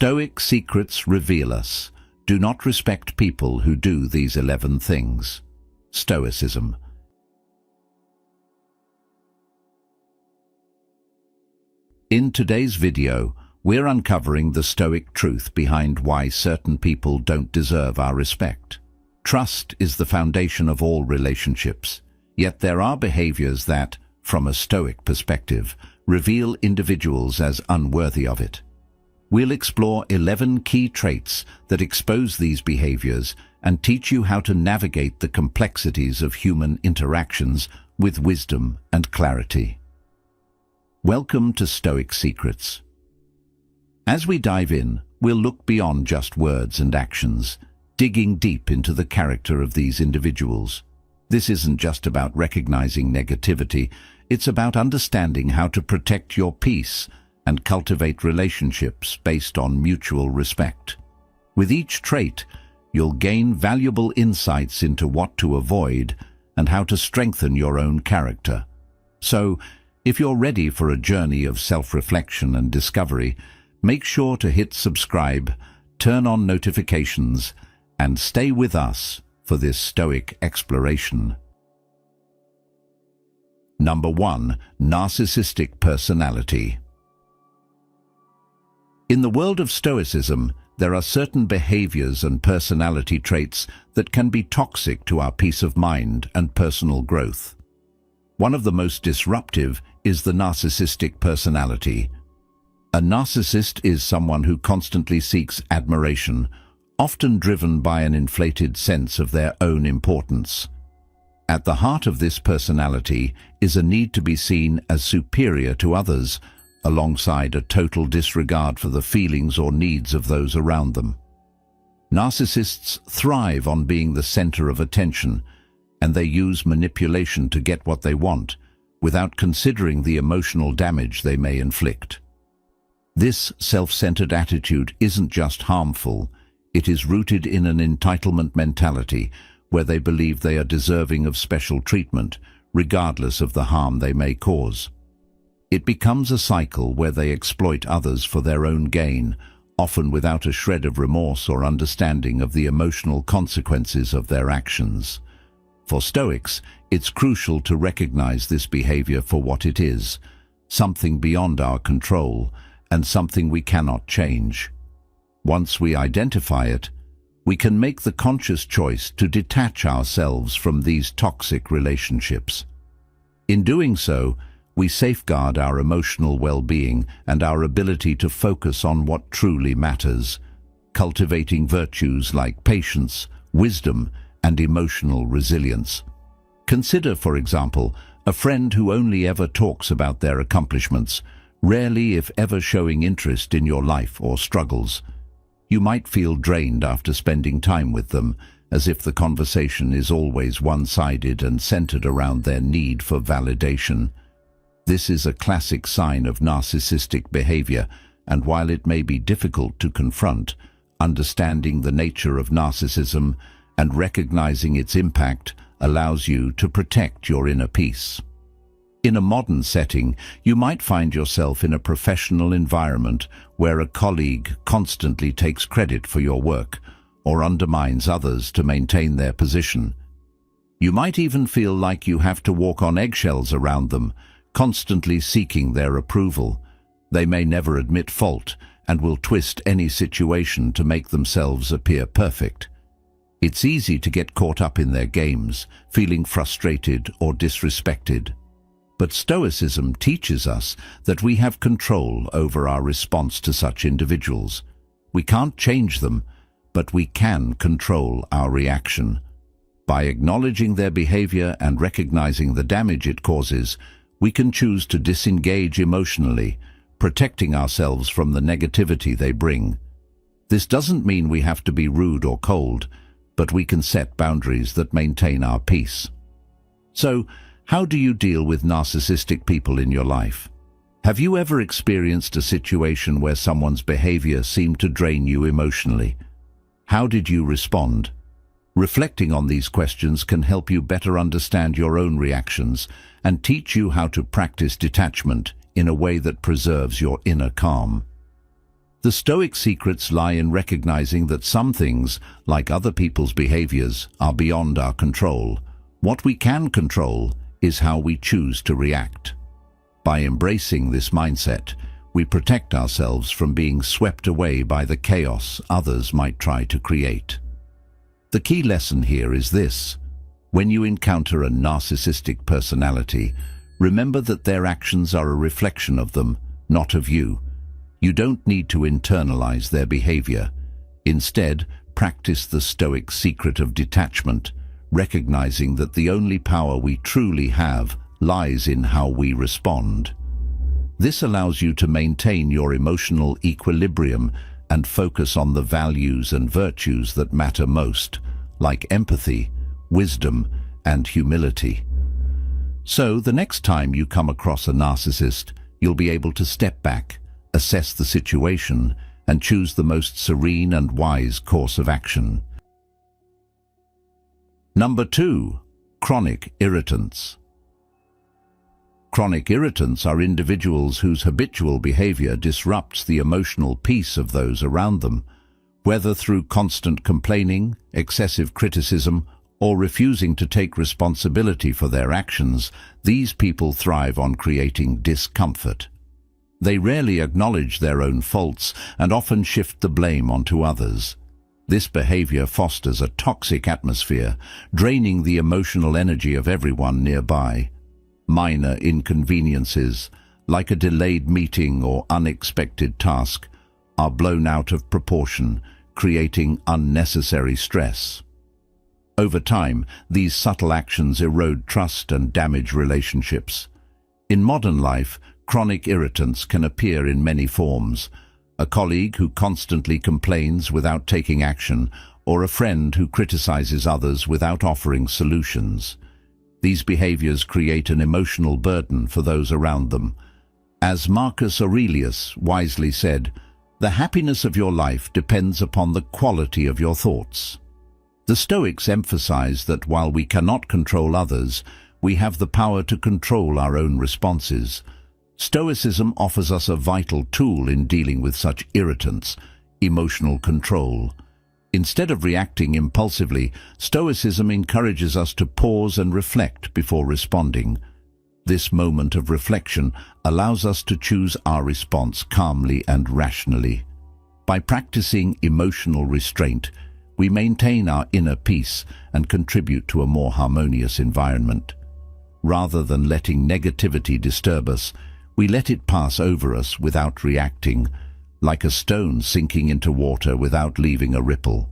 Stoic secrets reveal us. Do not respect people who do these 11 things. Stoicism. In today's video, we're uncovering the Stoic truth behind why certain people don't deserve our respect. Trust is the foundation of all relationships, yet there are behaviors that, from a Stoic perspective, reveal individuals as unworthy of it. We'll explore 11 key traits that expose these behaviors and teach you how to navigate the complexities of human interactions with wisdom and clarity. Welcome to Stoic Secrets. As we dive in, we'll look beyond just words and actions, digging deep into the character of these individuals. This isn't just about recognizing negativity, it's about understanding how to protect your peace and cultivate relationships based on mutual respect. With each trait, you'll gain valuable insights into what to avoid and how to strengthen your own character. So, if you're ready for a journey of self-reflection and discovery, make sure to hit subscribe, turn on notifications, and stay with us for this Stoic exploration. Number 1. Narcissistic personality. In the world of Stoicism, there are certain behaviors and personality traits that can be toxic to our peace of mind and personal growth. One of the most disruptive is the narcissistic personality. A narcissist is someone who constantly seeks admiration, often driven by an inflated sense of their own importance. At the heart of this personality is a need to be seen as superior to others, alongside a total disregard for the feelings or needs of those around them. Narcissists thrive on being the center of attention, and they use manipulation to get what they want, without considering the emotional damage they may inflict. This self-centered attitude isn't just harmful, it is rooted in an entitlement mentality where they believe they are deserving of special treatment, regardless of the harm they may cause. It becomes a cycle where they exploit others for their own gain, often without a shred of remorse or understanding of the emotional consequences of their actions. For Stoics, it's crucial to recognize this behavior for what it is, something beyond our control and something we cannot change. Once we identify it, we can make the conscious choice to detach ourselves from these toxic relationships. In doing so, we safeguard our emotional well-being and our ability to focus on what truly matters, cultivating virtues like patience, wisdom, and emotional resilience. Consider, for example, a friend who only ever talks about their accomplishments, rarely if ever showing interest in your life or struggles. You might feel drained after spending time with them, as if the conversation is always one-sided and centered around their need for validation. This is a classic sign of narcissistic behavior, and while it may be difficult to confront, understanding the nature of narcissism and recognizing its impact allows you to protect your inner peace. In a modern setting, you might find yourself in a professional environment where a colleague constantly takes credit for your work or undermines others to maintain their position. You might even feel like you have to walk on eggshells around them, constantly seeking their approval. They may never admit fault and will twist any situation to make themselves appear perfect. It's easy to get caught up in their games, feeling frustrated or disrespected. But Stoicism teaches us that we have control over our response to such individuals. We can't change them, but we can control our reaction. By acknowledging their behavior and recognizing the damage it causes, we can choose to disengage emotionally, protecting ourselves from the negativity they bring. This doesn't mean we have to be rude or cold, but we can set boundaries that maintain our peace. So, how do you deal with narcissistic people in your life? Have you ever experienced a situation where someone's behavior seemed to drain you emotionally? How did you respond? Reflecting on these questions can help you better understand your own reactions and teach you how to practice detachment in a way that preserves your inner calm. The Stoic secrets lie in recognizing that some things, like other people's behaviors, are beyond our control. What we can control is how we choose to react. By embracing this mindset, we protect ourselves from being swept away by the chaos others might try to create. The key lesson here is this: when you encounter a narcissistic personality, remember that their actions are a reflection of them, not of you. You don't need to internalize their behavior. Instead, practice the Stoic secret of detachment, recognizing that the only power we truly have lies in how we respond. This allows you to maintain your emotional equilibrium and focus on the values and virtues that matter most, like empathy, wisdom, and humility. So, the next time you come across a narcissist, you'll be able to step back, assess the situation, and choose the most serene and wise course of action. Number 2. Chronic irritants. Chronic irritants are individuals whose habitual behavior disrupts the emotional peace of those around them. Whether through constant complaining, excessive criticism, or refusing to take responsibility for their actions, these people thrive on creating discomfort. They rarely acknowledge their own faults and often shift the blame onto others. This behavior fosters a toxic atmosphere, draining the emotional energy of everyone nearby. Minor inconveniences, like a delayed meeting or unexpected task, are blown out of proportion, creating unnecessary stress. Over time, these subtle actions erode trust and damage relationships. In modern life, chronic irritants can appear in many forms: a colleague who constantly complains without taking action, or a friend who criticizes others without offering solutions. These behaviors create an emotional burden for those around them. As Marcus Aurelius wisely said, "The happiness of your life depends upon the quality of your thoughts." The Stoics emphasize that while we cannot control others, we have the power to control our own responses. Stoicism offers us a vital tool in dealing with such irritants: emotional control. Instead of reacting impulsively, Stoicism encourages us to pause and reflect before responding. This moment of reflection allows us to choose our response calmly and rationally. By practicing emotional restraint, we maintain our inner peace and contribute to a more harmonious environment. Rather than letting negativity disturb us, we let it pass over us without reacting, like a stone sinking into water without leaving a ripple.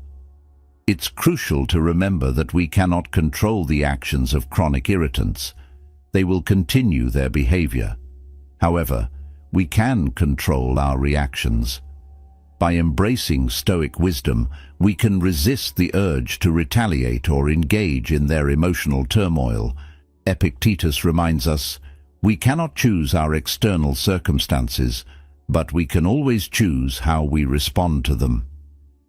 It's crucial to remember that we cannot control the actions of chronic irritants. They will continue their behavior. However, we can control our reactions. By embracing Stoic wisdom, we can resist the urge to retaliate or engage in their emotional turmoil. Epictetus reminds us, "We cannot choose our external circumstances, but we can always choose how we respond to them."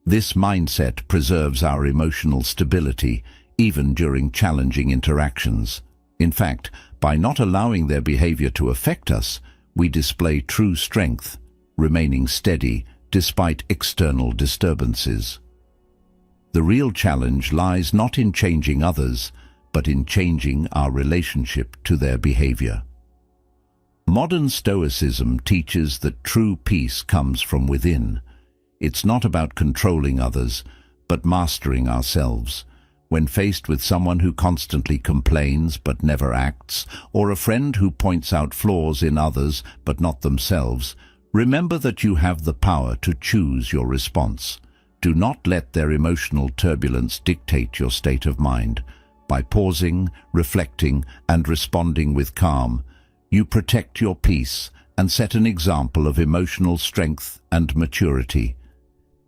This mindset preserves our emotional stability, even during challenging interactions. In fact, by not allowing their behavior to affect us, we display true strength, remaining steady despite external disturbances. The real challenge lies not in changing others, but in changing our relationship to their behavior. Modern Stoicism teaches that true peace comes from within. It's not about controlling others, but mastering ourselves. When faced with someone who constantly complains but never acts, or a friend who points out flaws in others but not themselves, remember that you have the power to choose your response. Do not let their emotional turbulence dictate your state of mind. By pausing, reflecting, and responding with calm, you protect your peace and set an example of emotional strength and maturity.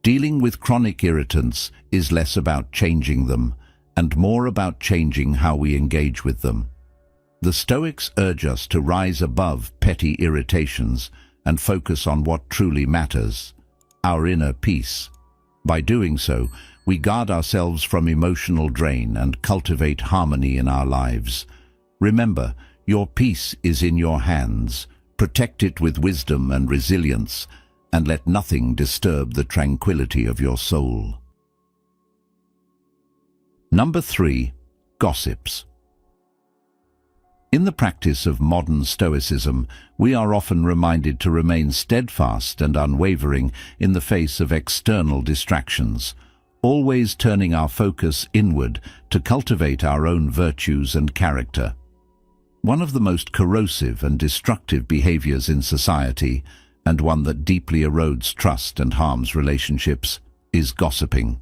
Dealing with chronic irritants is less about changing them and more about changing how we engage with them. The Stoics urge us to rise above petty irritations and focus on what truly matters: our inner peace. By doing so, we guard ourselves from emotional drain and cultivate harmony in our lives. Remember, your peace is in your hands. Protect it with wisdom and resilience, and let nothing disturb the tranquility of your soul. Number 3. Gossips. In the practice of modern Stoicism, we are often reminded to remain steadfast and unwavering in the face of external distractions, always turning our focus inward to cultivate our own virtues and character. One of the most corrosive and destructive behaviors in society, and one that deeply erodes trust and harms relationships, is gossiping.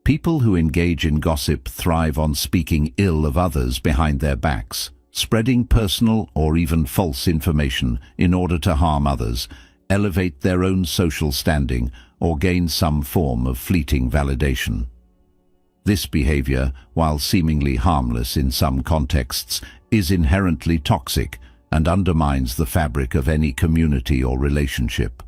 People who engage in gossip thrive on speaking ill of others behind their backs, spreading personal or even false information in order to harm others, elevate their own social standing, or gain some form of fleeting validation. This behavior, while seemingly harmless in some contexts, is inherently toxic and undermines the fabric of any community or relationship.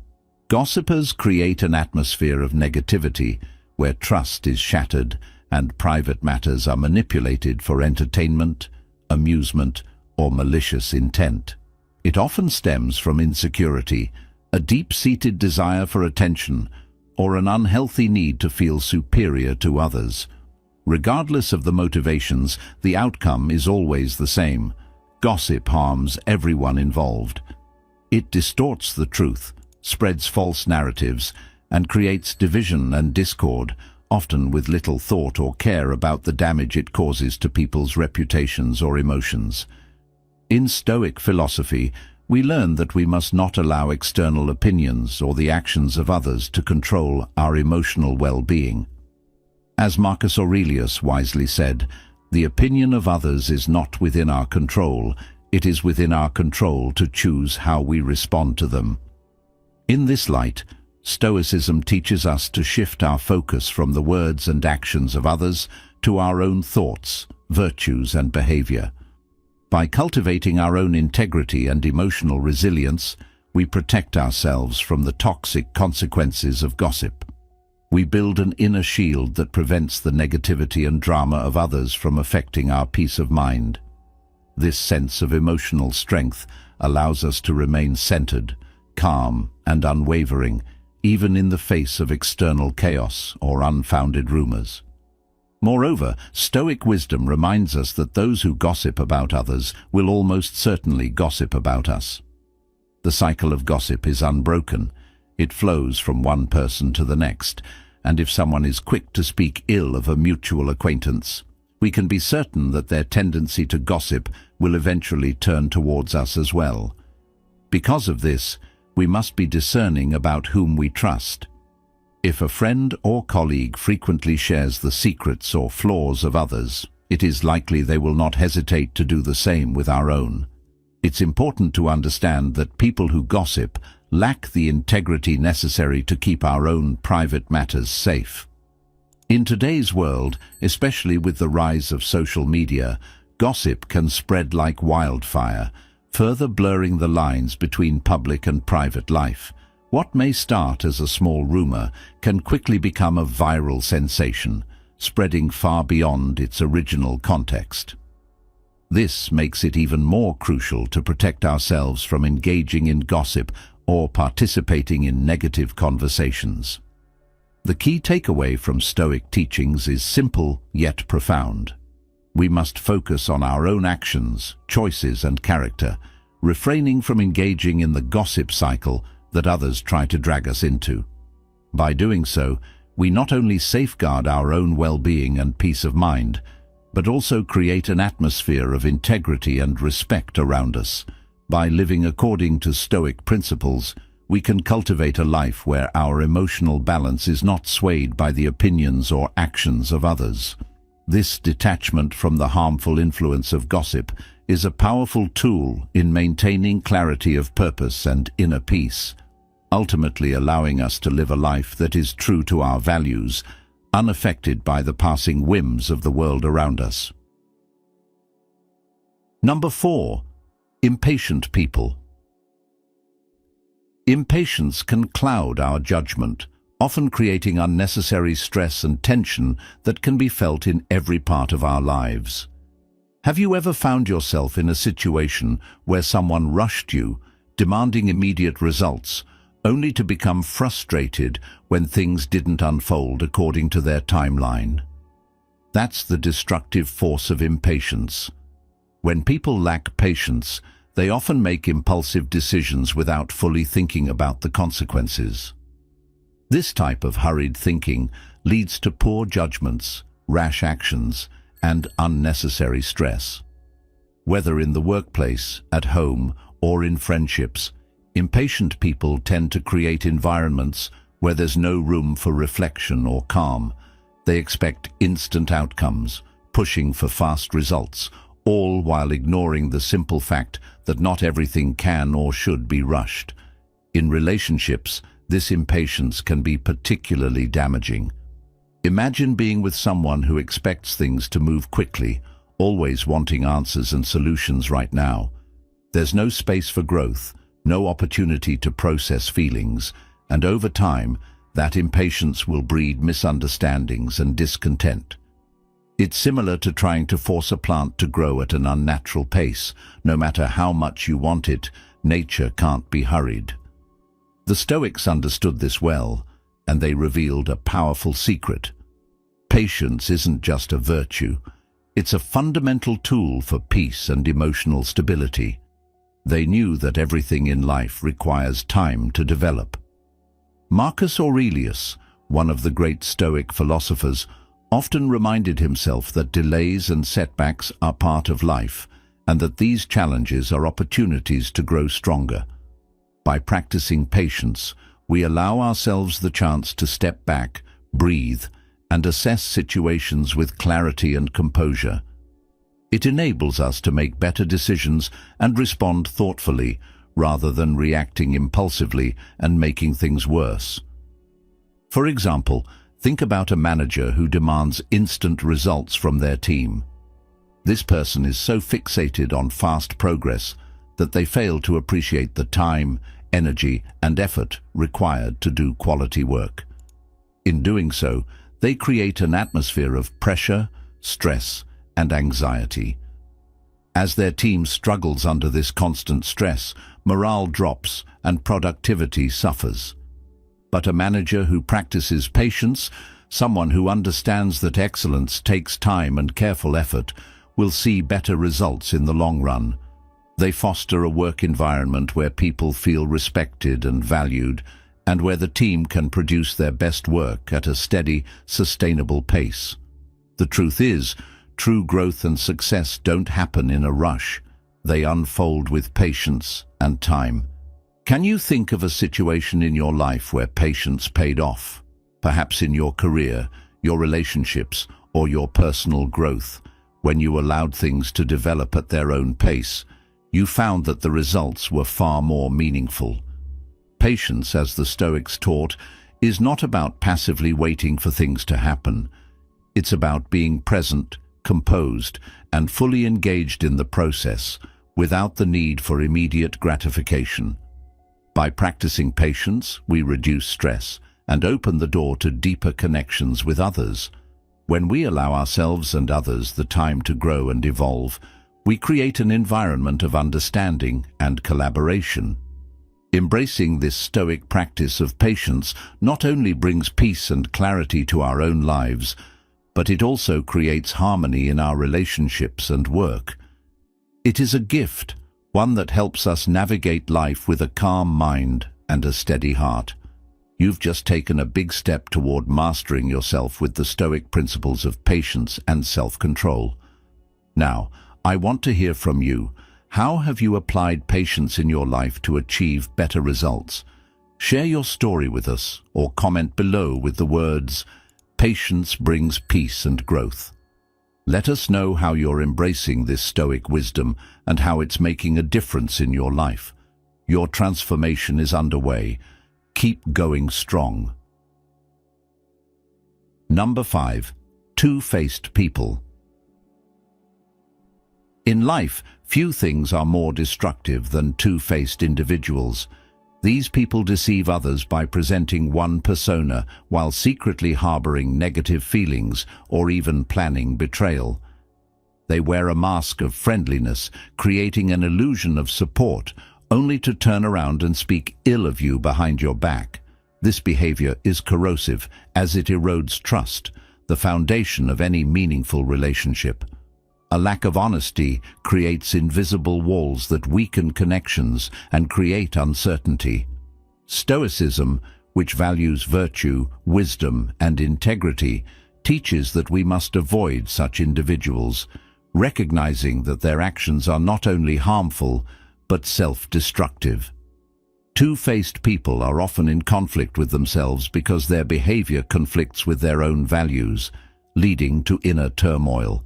Gossipers create an atmosphere of negativity where trust is shattered and private matters are manipulated for entertainment, amusement, or malicious intent. It often stems from insecurity, a deep-seated desire for attention, or an unhealthy need to feel superior to others. Regardless of the motivations, the outcome is always the same. Gossip harms everyone involved. It distorts the truth, spreads false narratives, and creates division and discord, often with little thought or care about the damage it causes to people's reputations or emotions. In Stoic philosophy, we learn that we must not allow external opinions or the actions of others to control our emotional well-being. As Marcus Aurelius wisely said, "The opinion of others is not within our control, it is within our control to choose how we respond to them." In this light, Stoicism teaches us to shift our focus from the words and actions of others to our own thoughts, virtues, and behavior. By cultivating our own integrity and emotional resilience, we protect ourselves from the toxic consequences of gossip. We build an inner shield that prevents the negativity and drama of others from affecting our peace of mind. This sense of emotional strength allows us to remain centered, calm, and unwavering, even in the face of external chaos or unfounded rumors. Moreover, Stoic wisdom reminds us that those who gossip about others will almost certainly gossip about us. The cycle of gossip is unbroken. It flows from one person to the next, and if someone is quick to speak ill of a mutual acquaintance, we can be certain that their tendency to gossip will eventually turn towards us as well. Because of this, we must be discerning about whom we trust. If a friend or colleague frequently shares the secrets or flaws of others, it is likely they will not hesitate to do the same with our own. It's important to understand that people who gossip lack the integrity necessary to keep our own private matters safe. In today's world, especially with the rise of social media, gossip can spread like wildfire, further blurring the lines between public and private life. What may start as a small rumor can quickly become a viral sensation, spreading far beyond its original context. This makes it even more crucial to protect ourselves from engaging in gossip or participating in negative conversations. The key takeaway from Stoic teachings is simple yet profound. We must focus on our own actions, choices, and character, refraining from engaging in the gossip cycle that others try to drag us into. By doing so, we not only safeguard our own well-being and peace of mind, but also create an atmosphere of integrity and respect around us. By living according to Stoic principles, we can cultivate a life where our emotional balance is not swayed by the opinions or actions of others. This detachment from the harmful influence of gossip is a powerful tool in maintaining clarity of purpose and inner peace, ultimately allowing us to live a life that is true to our values, unaffected by the passing whims of the world around us. Number 4. Impatient people. Impatience can cloud our judgment, often creating unnecessary stress and tension that can be felt in every part of our lives. Have you ever found yourself in a situation where someone rushed you, demanding immediate results, only to become frustrated when things didn't unfold according to their timeline. That's the destructive force of impatience. When people lack patience, they often make impulsive decisions without fully thinking about the consequences. This type of hurried thinking leads to poor judgments, rash actions, and unnecessary stress. Whether in the workplace, at home, or in friendships, impatient people tend to create environments where there's no room for reflection or calm. They expect instant outcomes, pushing for fast results, all while ignoring the simple fact that not everything can or should be rushed. In relationships, this impatience can be particularly damaging. Imagine being with someone who expects things to move quickly, always wanting answers and solutions right now. There's no space for growth, no opportunity to process feelings, and over time, that impatience will breed misunderstandings and discontent. It's similar to trying to force a plant to grow at an unnatural pace. No matter how much you want it, nature can't be hurried. The Stoics understood this well, and they revealed a powerful secret. Patience isn't just a virtue, it's a fundamental tool for peace and emotional stability. They knew that everything in life requires time to develop. Marcus Aurelius, one of the great Stoic philosophers, often reminded himself that delays and setbacks are part of life, and that these challenges are opportunities to grow stronger. By practicing patience, we allow ourselves the chance to step back, breathe, and assess situations with clarity and composure. It enables us to make better decisions and respond thoughtfully, rather than reacting impulsively and making things worse. For example, think about a manager who demands instant results from their team. This person is so fixated on fast progress that they fail to appreciate the time, energy, and effort required to do quality work. In doing so, they create an atmosphere of pressure, stress, and anxiety. As their team struggles under this constant stress, morale drops and productivity suffers. But a manager who practices patience, someone who understands that excellence takes time and careful effort, will see better results in the long run. They foster a work environment where people feel respected and valued, and where the team can produce their best work at a steady, sustainable pace. The truth is, true growth and success don't happen in a rush. They unfold with patience and time. Can you think of a situation in your life where patience paid off? Perhaps in your career, your relationships, or your personal growth. When you allowed things to develop at their own pace, you found that the results were far more meaningful. Patience, as the Stoics taught, is not about passively waiting for things to happen. It's about being present, composed, and fully engaged in the process, without the need for immediate gratification. By practicing patience, we reduce stress and open the door to deeper connections with others. When we allow ourselves and others the time to grow and evolve, we create an environment of understanding and collaboration. Embracing this Stoic practice of patience not only brings peace and clarity to our own lives, but it also creates harmony in our relationships and work. It is a gift, one that helps us navigate life with a calm mind and a steady heart. You've just taken a big step toward mastering yourself with the Stoic principles of patience and self-control. Now, I want to hear from you. How have you applied patience in your life to achieve better results? Share your story with us or comment below with the words, "Patience brings peace and growth." Let us know how you're embracing this Stoic wisdom and how it's making a difference in your life. Your transformation is underway. Keep going strong. Number 5. Two-faced people. In life, few things are more destructive than two-faced individuals. These people deceive others by presenting one persona while secretly harboring negative feelings or even planning betrayal. They wear a mask of friendliness, creating an illusion of support, only to turn around and speak ill of you behind your back. This behavior is corrosive as it erodes trust, the foundation of any meaningful relationship. A lack of honesty creates invisible walls that weaken connections and create uncertainty. Stoicism, which values virtue, wisdom, and integrity, teaches that we must avoid such individuals, recognizing that their actions are not only harmful, but self-destructive. Two-faced people are often in conflict with themselves because their behavior conflicts with their own values, leading to inner turmoil.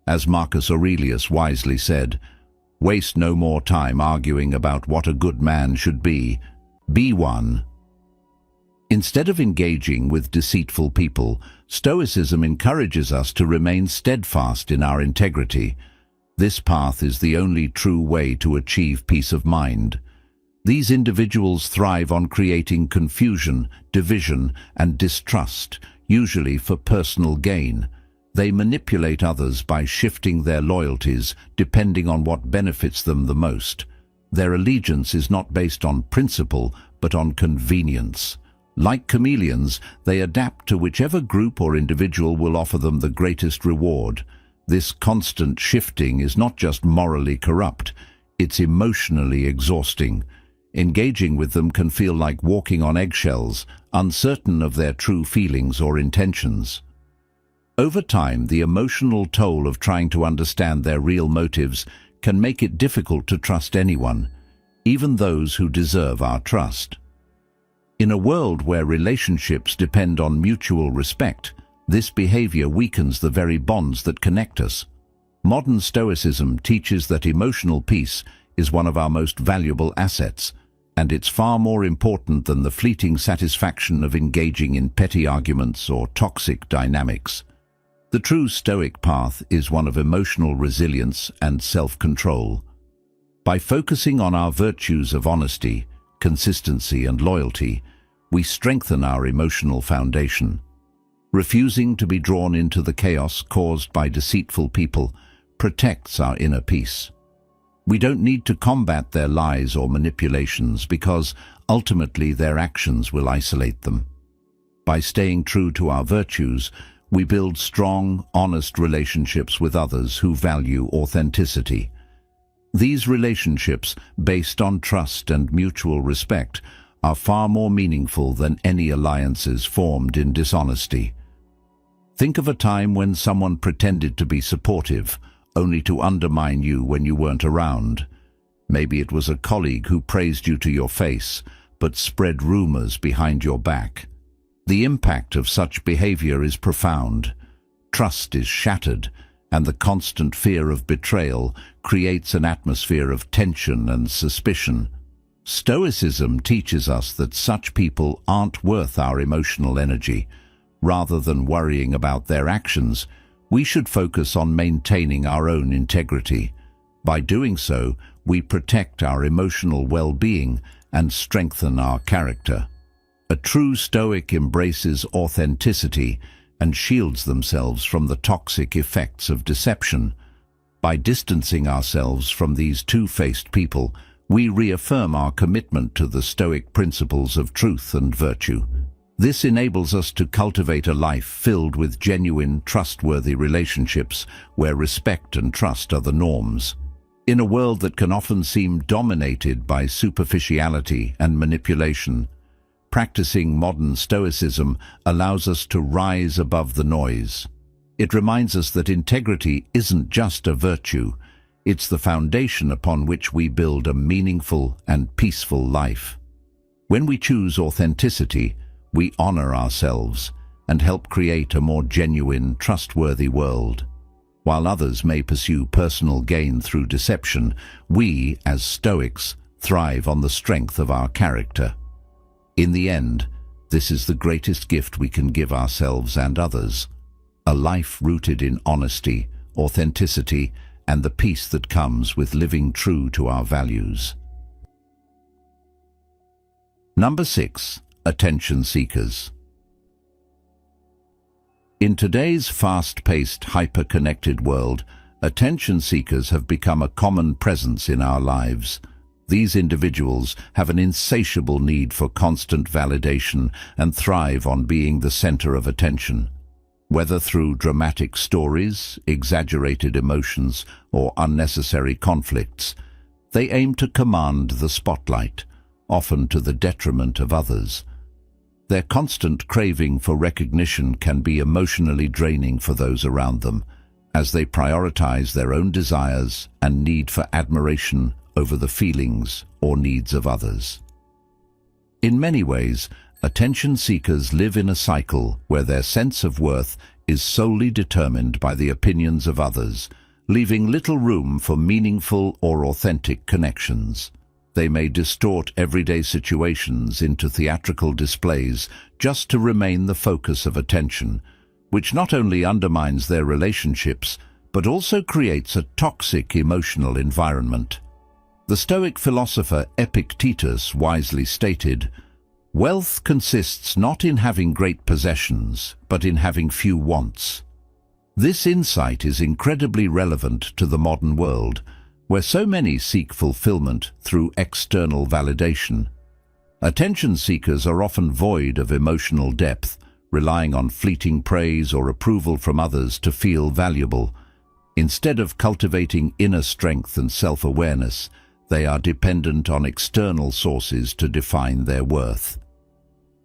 As Marcus Aurelius wisely said, "Waste no more time arguing about what a good man should be. Be one." Instead of engaging with deceitful people, Stoicism encourages us to remain steadfast in our integrity. This path is the only true way to achieve peace of mind. These individuals thrive on creating confusion, division, and distrust, usually for personal gain. They manipulate others by shifting their loyalties depending on what benefits them the most. Their allegiance is not based on principle, but on convenience. Like chameleons, they adapt to whichever group or individual will offer them the greatest reward. This constant shifting is not just morally corrupt, it's emotionally exhausting. Engaging with them can feel like walking on eggshells, uncertain of their true feelings or intentions. Over time, the emotional toll of trying to understand their real motives can make it difficult to trust anyone, even those who deserve our trust. In a world where relationships depend on mutual respect, this behavior weakens the very bonds that connect us. Modern Stoicism teaches that emotional peace is one of our most valuable assets, and it's far more important than the fleeting satisfaction of engaging in petty arguments or toxic dynamics. The true Stoic path is one of emotional resilience and self-control. By focusing on our virtues of honesty, consistency, and loyalty, we strengthen our emotional foundation. Refusing to be drawn into the chaos caused by deceitful people protects our inner peace. We don't need to combat their lies or manipulations because ultimately their actions will isolate them. By staying true to our virtues, we build strong, honest relationships with others who value authenticity. These relationships, based on trust and mutual respect, are far more meaningful than any alliances formed in dishonesty. Think of a time when someone pretended to be supportive, only to undermine you when you weren't around. Maybe it was a colleague who praised you to your face, but spread rumors behind your back. The impact of such behavior is profound. Trust is shattered, and the constant fear of betrayal creates an atmosphere of tension and suspicion. Stoicism teaches us that such people aren't worth our emotional energy. Rather than worrying about their actions, we should focus on maintaining our own integrity. By doing so, we protect our emotional well-being and strengthen our character. A true Stoic embraces authenticity and shields themselves from the toxic effects of deception. By distancing ourselves from these two-faced people, we reaffirm our commitment to the Stoic principles of truth and virtue. This enables us to cultivate a life filled with genuine, trustworthy relationships where respect and trust are the norms. In a world that can often seem dominated by superficiality and manipulation, practicing modern Stoicism allows us to rise above the noise. It reminds us that integrity isn't just a virtue, it's the foundation upon which we build a meaningful and peaceful life. When we choose authenticity, we honor ourselves and help create a more genuine, trustworthy world. While others may pursue personal gain through deception, we, as Stoics, thrive on the strength of our character. In the end, this is the greatest gift we can give ourselves and others, a life rooted in honesty, authenticity, and the peace that comes with living true to our values. Number 6. Attention seekers. In today's fast-paced, hyper-connected world, attention seekers have become a common presence in our lives. These individuals have an insatiable need for constant validation and thrive on being the center of attention. Whether through dramatic stories, exaggerated emotions, or unnecessary conflicts, they aim to command the spotlight, often to the detriment of others. Their constant craving for recognition can be emotionally draining for those around them, as they prioritize their own desires and need for admiration over the feelings or needs of others. In many ways, attention seekers live in a cycle where their sense of worth is solely determined by the opinions of others, leaving little room for meaningful or authentic connections. They may distort everyday situations into theatrical displays just to remain the focus of attention, which not only undermines their relationships, but also creates a toxic emotional environment. The Stoic philosopher Epictetus wisely stated, "Wealth consists not in having great possessions, but in having few wants." This insight is incredibly relevant to the modern world, where so many seek fulfillment through external validation. Attention seekers are often void of emotional depth, relying on fleeting praise or approval from others to feel valuable. Instead of cultivating inner strength and self-awareness, they are dependent on external sources to define their worth.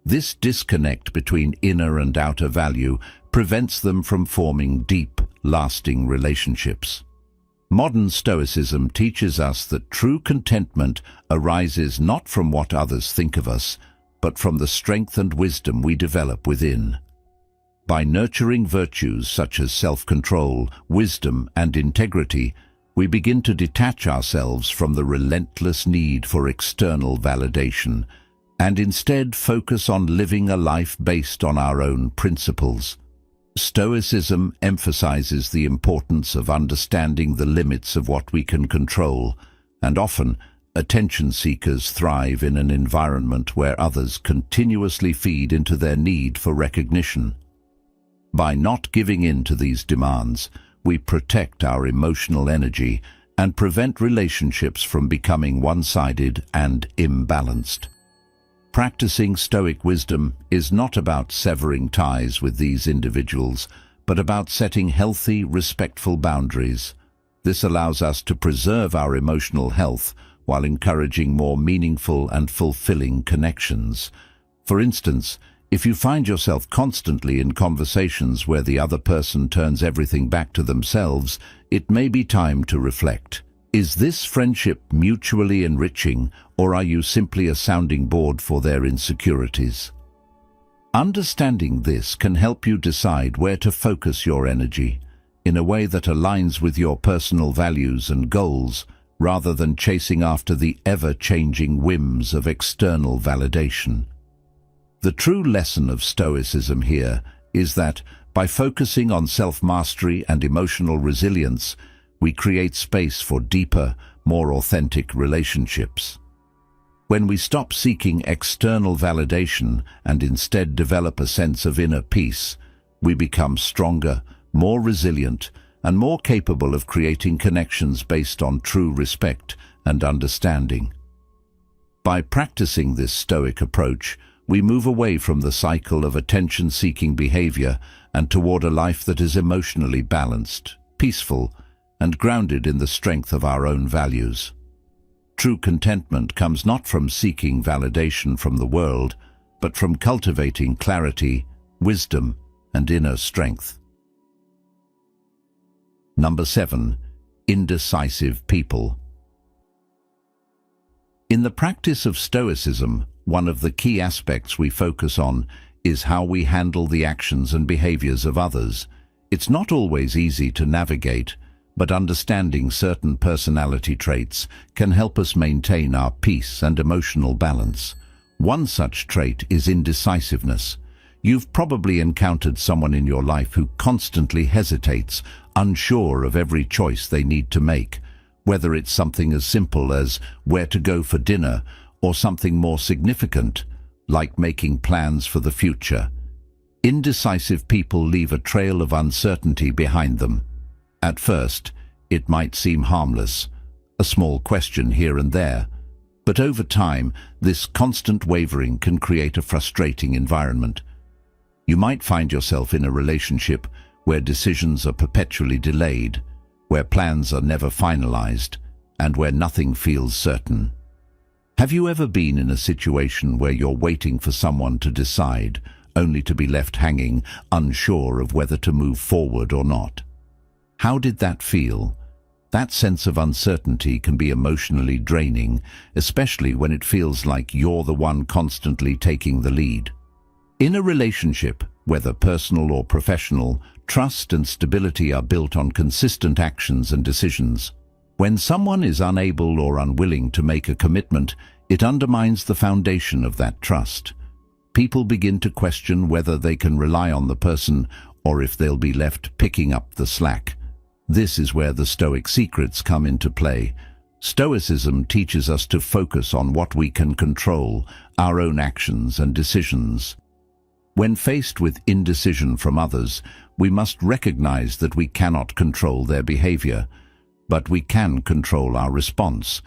This disconnect between inner and outer value prevents them from forming deep, lasting relationships. Modern Stoicism teaches us that true contentment arises not from what others think of us, but from the strength and wisdom we develop within. By nurturing virtues such as self-control, wisdom, and integrity, we begin to detach ourselves from the relentless need for external validation, and instead focus on living a life based on our own principles. Stoicism emphasizes the importance of understanding the limits of what we can control, and often, attention seekers thrive in an environment where others continuously feed into their need for recognition. By not giving in to these demands, we protect our emotional energy and prevent relationships from becoming one-sided and imbalanced. Practicing Stoic wisdom is not about severing ties with these individuals, but about setting healthy, respectful boundaries. This allows us to preserve our emotional health while encouraging more meaningful and fulfilling connections. For instance, if you find yourself constantly in conversations where the other person turns everything back to themselves, it may be time to reflect. Is this friendship mutually enriching, or are you simply a sounding board for their insecurities? Understanding this can help you decide where to focus your energy in a way that aligns with your personal values and goals, rather than chasing after the ever-changing whims of external validation. The true lesson of Stoicism here is that, by focusing on self-mastery and emotional resilience, we create space for deeper, more authentic relationships. When we stop seeking external validation and instead develop a sense of inner peace, we become stronger, more resilient, and more capable of creating connections based on true respect and understanding. By practicing this Stoic approach, we move away from the cycle of attention-seeking behavior and toward a life that is emotionally balanced, peaceful, and grounded in the strength of our own values. True contentment comes not from seeking validation from the world, but from cultivating clarity, wisdom, and inner strength. Number 7. Indecisive people. In the practice of Stoicism, one of the key aspects we focus on is how we handle the actions and behaviors of others. It's not always easy to navigate, but understanding certain personality traits can help us maintain our peace and emotional balance. One such trait is indecisiveness. You've probably encountered someone in your life who constantly hesitates, unsure of every choice they need to make, whether it's something as simple as where to go for dinner or something more significant, like making plans for the future. Indecisive people leave a trail of uncertainty behind them. At first, it might seem harmless, a small question here and there, But over time, this constant wavering can create a frustrating environment. You might find yourself in a relationship where decisions are perpetually delayed, where plans are never finalized, and where nothing feels certain. Have you ever been in a situation where you're waiting for someone to decide, only to be left hanging, unsure of whether to move forward or not? How did that feel? That sense of uncertainty can be emotionally draining, especially when it feels like you're the one constantly taking the lead. In a relationship, whether personal or professional, trust and stability are built on consistent actions and decisions. When someone is unable or unwilling to make a commitment, it undermines the foundation of that trust. People begin to question whether they can rely on the person or if they'll be left picking up the slack. This is where the Stoic secrets come into play. Stoicism teaches us to focus on what we can control, our own actions and decisions. When faced with indecision from others, we must recognize that we cannot control their behavior, but we can control our response.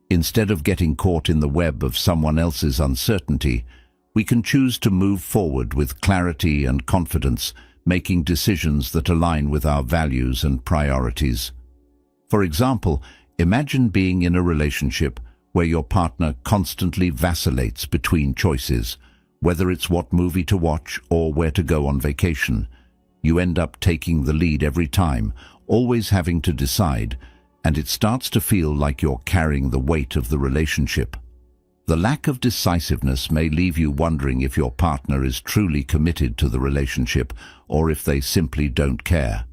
Instead of getting caught in the web of someone else's uncertainty, we can choose to move forward with clarity and confidence, making decisions that align with our values and priorities. For example, imagine being in a relationship where your partner constantly vacillates between choices, whether it's what movie to watch or where to go on vacation. You end up taking the lead every time, always having to decide, and it starts to feel like you're carrying the weight of the relationship. The lack of decisiveness may leave you wondering if your partner is truly committed to the relationship or if they simply don't care.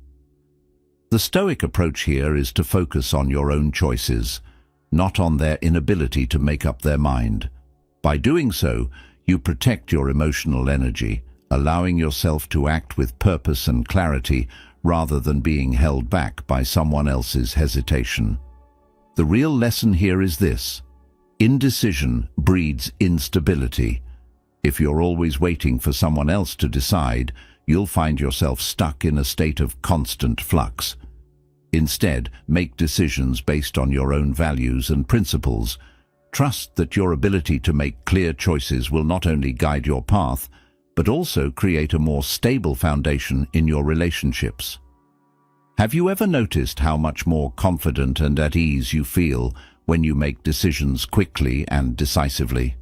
The Stoic approach here is to focus on your own choices, not on their inability to make up their mind. By doing so, you protect your emotional energy, allowing yourself to act with purpose and clarity rather than being held back by someone else's hesitation. The real lesson here is this: indecision breeds instability. If you're always waiting for someone else to decide, you'll find yourself stuck in a state of constant flux. Instead, make decisions based on your own values and principles. Trust that your ability to make clear choices will not only guide your path, but also create a more stable foundation in your relationships. Have you ever noticed how much more confident and at ease you feel when you make decisions quickly and decisively?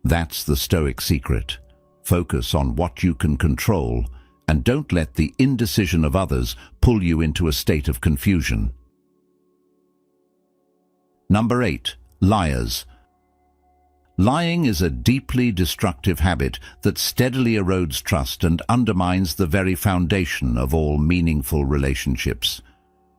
That's the Stoic secret. Focus on what you can control, and don't let the indecision of others pull you into a state of confusion. Number 8. Liars. Lying is a deeply destructive habit that steadily erodes trust and undermines the very foundation of all meaningful relationships.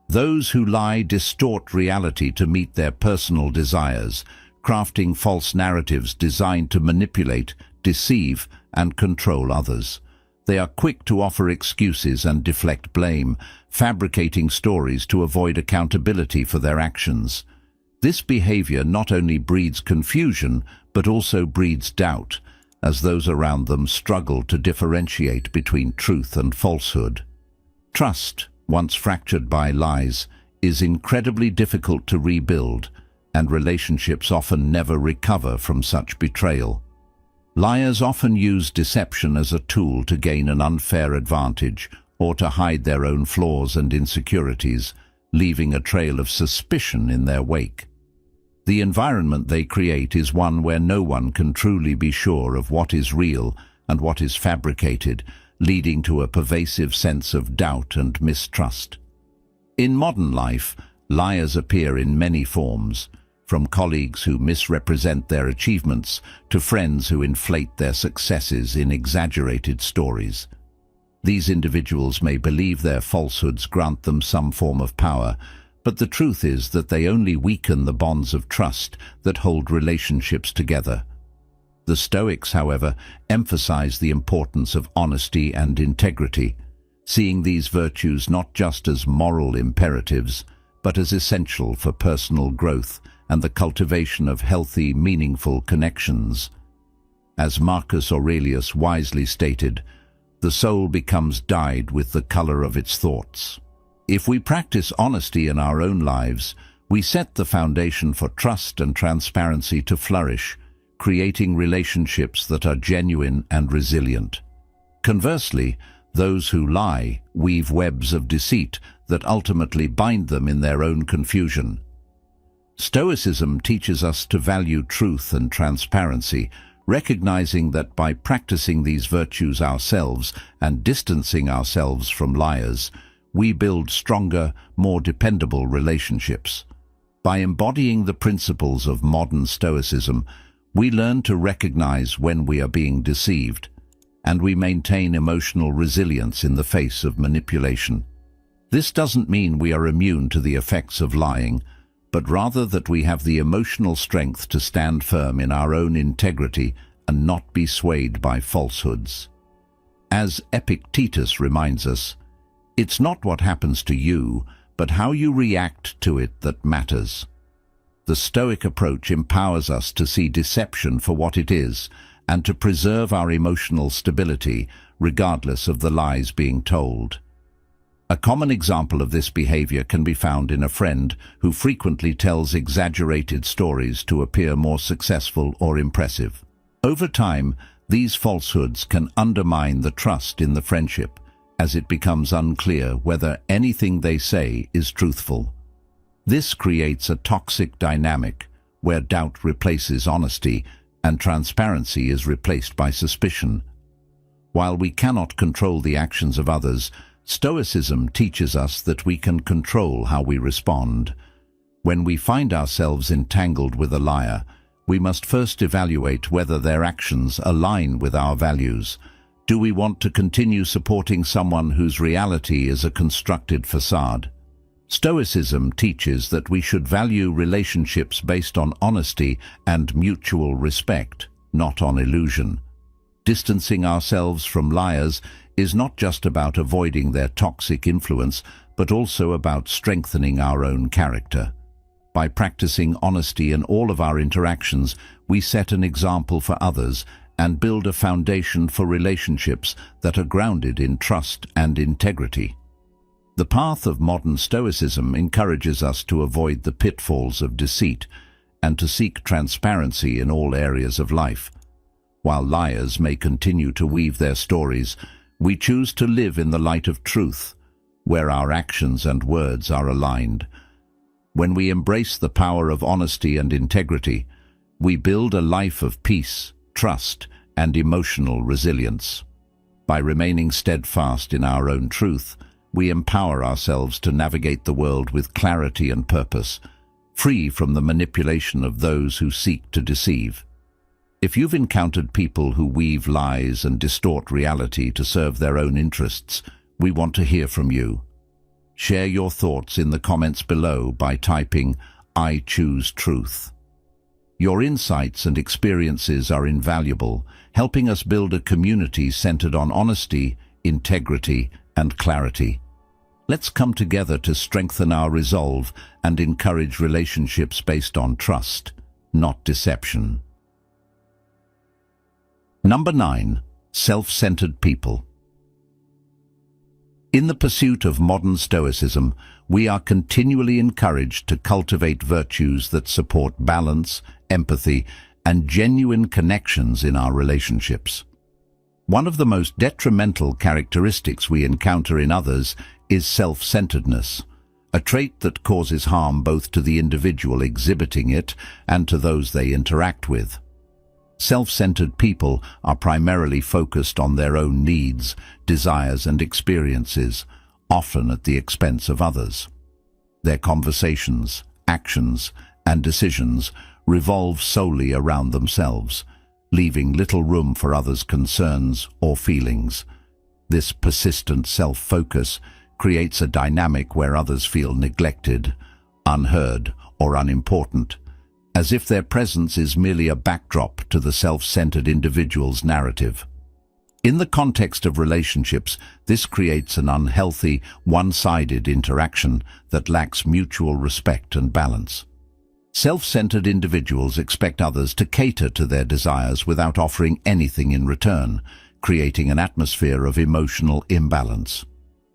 Those who lie distort reality to meet their personal desires, crafting false narratives designed to manipulate, deceive, and control others. They are quick to offer excuses and deflect blame, fabricating stories to avoid accountability for their actions. This behavior not only breeds confusion, but also breeds doubt, as those around them struggle to differentiate between truth and falsehood. Trust, once fractured by lies, is incredibly difficult to rebuild, and relationships often never recover from such betrayal. Liars often use deception as a tool to gain an unfair advantage or to hide their own flaws and insecurities, leaving a trail of suspicion in their wake. The environment they create is one where no one can truly be sure of what is real and what is fabricated, leading to a pervasive sense of doubt and mistrust. In modern life, liars appear in many forms, from colleagues who misrepresent their achievements to friends who inflate their successes in exaggerated stories. These individuals may believe their falsehoods grant them some form of power, but the truth is that they only weaken the bonds of trust that hold relationships together. The Stoics, however, emphasize the importance of honesty and integrity, seeing these virtues not just as moral imperatives, but as essential for personal growth and the cultivation of healthy, meaningful connections. As Marcus Aurelius wisely stated, the soul becomes dyed with the color of its thoughts. If we practice honesty in our own lives, We set the foundation for trust and transparency to flourish, creating relationships that are genuine and resilient. Conversely, those who lie weave webs of deceit that ultimately bind them in their own confusion. Stoicism teaches us to value truth and transparency, recognizing that by practicing these virtues ourselves and distancing ourselves from liars, we build stronger, more dependable relationships. By embodying the principles of modern Stoicism, we learn to recognize when we are being deceived, and we maintain emotional resilience in the face of manipulation. This doesn't mean we are immune to the effects of lying, but rather that we have the emotional strength to stand firm in our own integrity and not be swayed by falsehoods. As Epictetus reminds us, it's not what happens to you, but how you react to it that matters. The Stoic approach empowers us to see deception for what it is and to preserve our emotional stability regardless of the lies being told. A common example of this behavior can be found in a friend who frequently tells exaggerated stories to appear more successful or impressive. Over time, these falsehoods can undermine the trust in the friendship, as it becomes unclear whether anything they say is truthful. This creates a toxic dynamic where doubt replaces honesty and transparency is replaced by suspicion. While we cannot control the actions of others, Stoicism teaches us that we can control how we respond. When we find ourselves entangled with a liar, we must first evaluate whether their actions align with our values. Do we want to continue supporting someone whose reality is a constructed facade? Stoicism teaches that we should value relationships based on honesty and mutual respect, not on illusion. Distancing ourselves from liars is not just about avoiding their toxic influence, but also about strengthening our own character. By practicing honesty in all of our interactions, we set an example for others and build a foundation for relationships that are grounded in trust and integrity. The path of modern Stoicism encourages us to avoid the pitfalls of deceit and to seek transparency in all areas of life. While liars may continue to weave their stories, we choose to live in the light of truth, where our actions and words are aligned. When we embrace the power of honesty and integrity, we build a life of peace, trust, and emotional resilience. By remaining steadfast in our own truth, we empower ourselves to navigate the world with clarity and purpose, free from the manipulation of those who seek to deceive. If you've encountered people who weave lies and distort reality to serve their own interests, we want to hear from you. Share your thoughts in the comments below by typing, "I choose truth." Your insights and experiences are invaluable, helping us build a community centered on honesty, integrity, and clarity. Let's come together to strengthen our resolve and encourage relationships based on trust, not deception. Number 9. Self-centered people. In the pursuit of modern Stoicism, we are continually encouraged to cultivate virtues that support balance, empathy, and genuine connections in our relationships. One of the most detrimental characteristics we encounter in others is self-centeredness, a trait that causes harm both to the individual exhibiting it and to those they interact with. Self-centered people are primarily focused on their own needs, desires, and experiences, often at the expense of others. Their conversations, actions, and decisions revolve solely around themselves, leaving little room for others' concerns or feelings. This persistent self-focus creates a dynamic where others feel neglected, unheard, or unimportant, as if their presence is merely a backdrop to the self-centered individual's narrative. In the context of relationships, this creates an unhealthy, one-sided interaction that lacks mutual respect and balance. Self-centered individuals expect others to cater to their desires without offering anything in return, creating an atmosphere of emotional imbalance.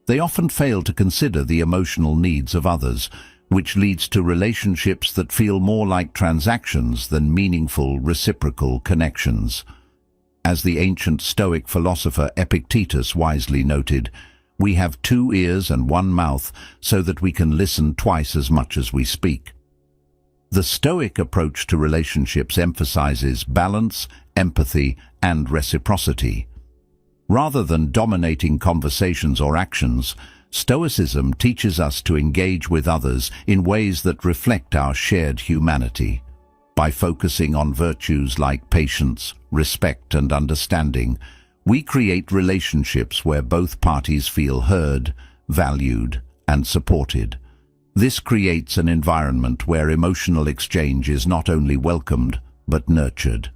They often fail to consider the emotional needs of others, which leads to relationships that feel more like transactions than meaningful reciprocal connections. As the ancient Stoic philosopher Epictetus wisely noted, "We have two ears and one mouth so that we can listen twice as much as we speak." The Stoic approach to relationships emphasizes balance, empathy, and reciprocity. Rather than dominating conversations or actions, Stoicism teaches us to engage with others in ways that reflect our shared humanity. By focusing on virtues like patience, respect, and understanding, we create relationships where both parties feel heard, valued, and supported. This creates an environment where emotional exchange is not only welcomed, but nurtured.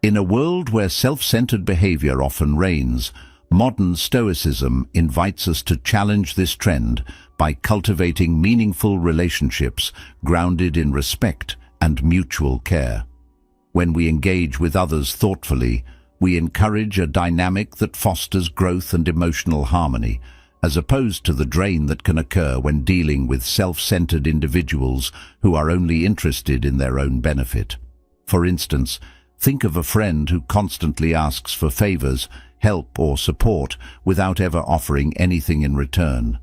In a world where self-centered behavior often reigns, modern Stoicism invites us to challenge this trend by cultivating meaningful relationships grounded in respect and mutual care. When we engage with others thoughtfully, we encourage a dynamic that fosters growth and emotional harmony, as opposed to the drain that can occur when dealing with self-centered individuals who are only interested in their own benefit. For instance, think of a friend who constantly asks for favors, help, or support without ever offering anything in return.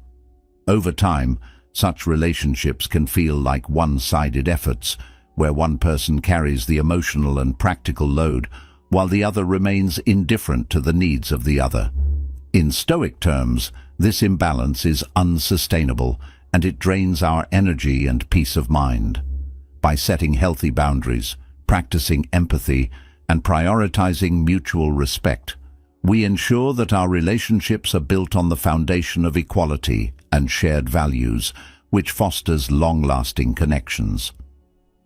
Over time, such relationships can feel like one-sided efforts, where one person carries the emotional and practical load, while the other remains indifferent to the needs of the other. In Stoic terms, this imbalance is unsustainable, and it drains our energy and peace of mind. By setting healthy boundaries, practicing empathy, and prioritizing mutual respect, we ensure that our relationships are built on the foundation of equality and shared values, which fosters long-lasting connections.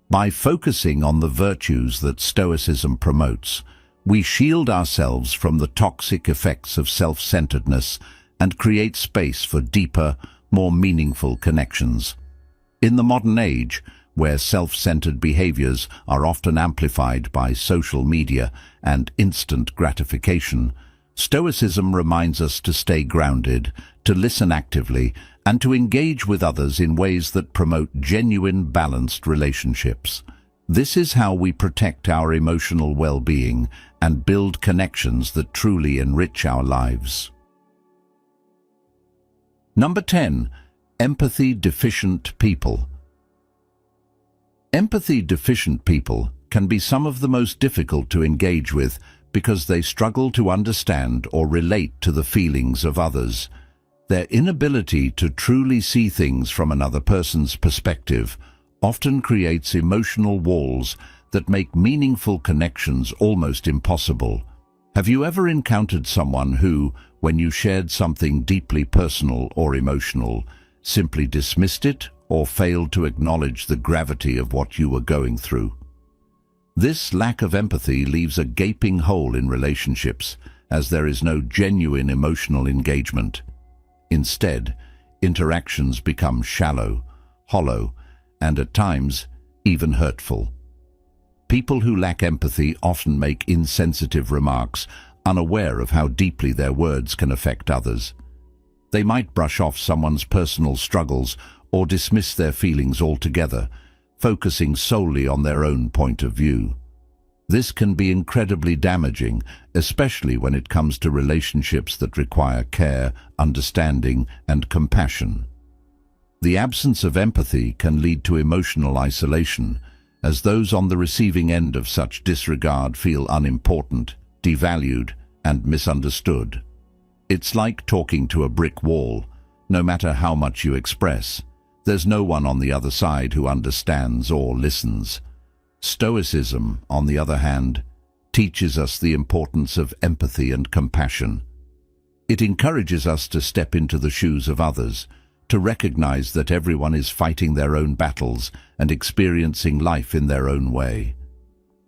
By focusing on the virtues that Stoicism promotes, we shield ourselves from the toxic effects of self-centeredness and create space for deeper, more meaningful connections. In the modern age, where self-centered behaviors are often amplified by social media and instant gratification, Stoicism reminds us to stay grounded, to listen actively, and to engage with others in ways that promote genuine, balanced relationships. This is how we protect our emotional well-being and build connections that truly enrich our lives. Number 10. Empathy-deficient people. Empathy-deficient people can be some of the most difficult to engage with because they struggle to understand or relate to the feelings of others. Their inability to truly see things from another person's perspective often creates emotional walls that make meaningful connections almost impossible. Have you ever encountered someone who, when you shared something deeply personal or emotional, simply dismissed it or failed to acknowledge the gravity of what you were going through? This lack of empathy leaves a gaping hole in relationships, as there is no genuine emotional engagement. Instead, interactions become shallow, hollow, and at times, even hurtful. People who lack empathy often make insensitive remarks, unaware of how deeply their words can affect others. They might brush off someone's personal struggles or dismiss their feelings altogether, focusing solely on their own point of view. This can be incredibly damaging, especially when it comes to relationships that require care, understanding, and compassion. The absence of empathy can lead to emotional isolation, as those on the receiving end of such disregard feel unimportant, devalued, and misunderstood. It's like talking to a brick wall. No matter how much you express, there's no one on the other side who understands or listens. Stoicism, on the other hand, teaches us the importance of empathy and compassion. It encourages us to step into the shoes of others, to recognize that everyone is fighting their own battles and experiencing life in their own way.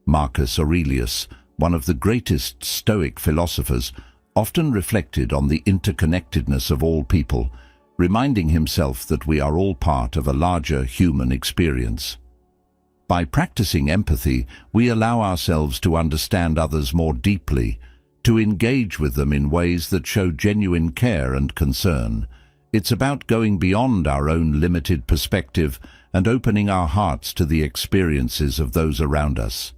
Marcus Aurelius, one of the greatest Stoic philosophers, often reflected on the interconnectedness of all people, reminding himself that we are all part of a larger human experience. By practicing empathy, we allow ourselves to understand others more deeply, to engage with them in ways that show genuine care and concern, It's about going beyond our own limited perspective and opening our hearts to the experiences of those around us.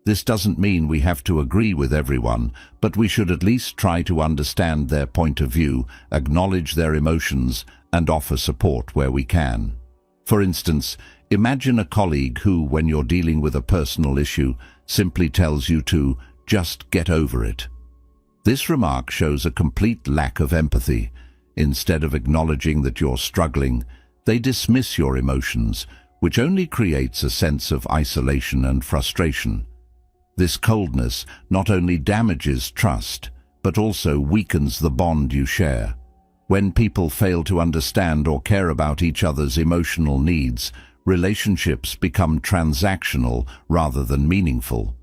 This doesn't mean we have to agree with everyone, but we should at least try to understand their point of view, acknowledge their emotions, and offer support where we can. For instance, imagine a colleague who, when you're dealing with a personal issue, simply tells you to just get over it. This remark shows a complete lack of empathy. Instead of acknowledging that you're struggling, they dismiss your emotions, which only creates a sense of isolation and frustration. This coldness not only damages trust, but also weakens the bond you share. When people fail to understand or care about each other's emotional needs, relationships become transactional rather than meaningful.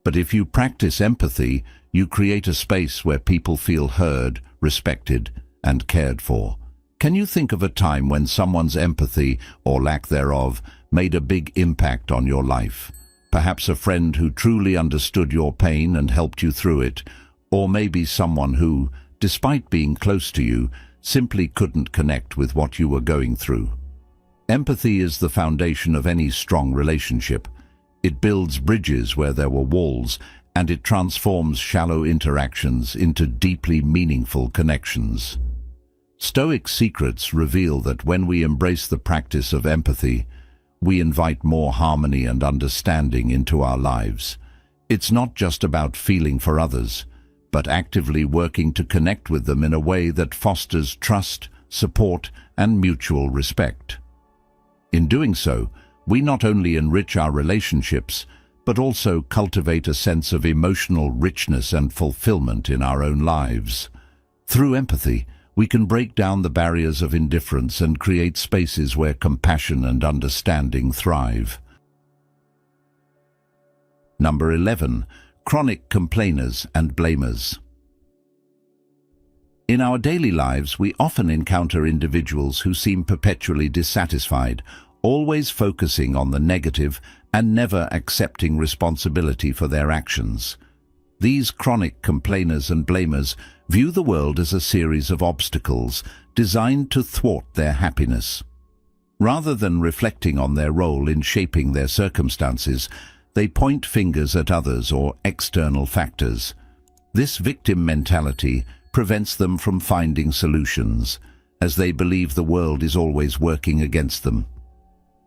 But if you practice empathy, you create a space where people feel heard, respected, and cared for. Can you think of a time when someone's empathy, or lack thereof, made a big impact on your life? Perhaps a friend who truly understood your pain and helped you through it, or maybe someone who, despite being close to you, simply couldn't connect with what you were going through. Empathy is the foundation of any strong relationship. It builds bridges where there were walls, and it transforms shallow interactions into deeply meaningful connections. Stoic secrets reveal that when we embrace the practice of empathy, we invite more harmony and understanding into our lives. It's not just about feeling for others, but actively working to connect with them in a way that fosters trust, support, and mutual respect. In doing so, we not only enrich our relationships, but also cultivate a sense of emotional richness and fulfillment in our own lives. Through empathy, we can break down the barriers of indifference and create spaces where compassion and understanding thrive. Number 11. Chronic complainers and blamers. In our daily lives, we often encounter individuals who seem perpetually dissatisfied, always focusing on the negative and never accepting responsibility for their actions. These chronic complainers and blamers view the world as a series of obstacles designed to thwart their happiness. Rather than reflecting on their role in shaping their circumstances, they point fingers at others or external factors. This victim mentality prevents them from finding solutions, as they believe the world is always working against them.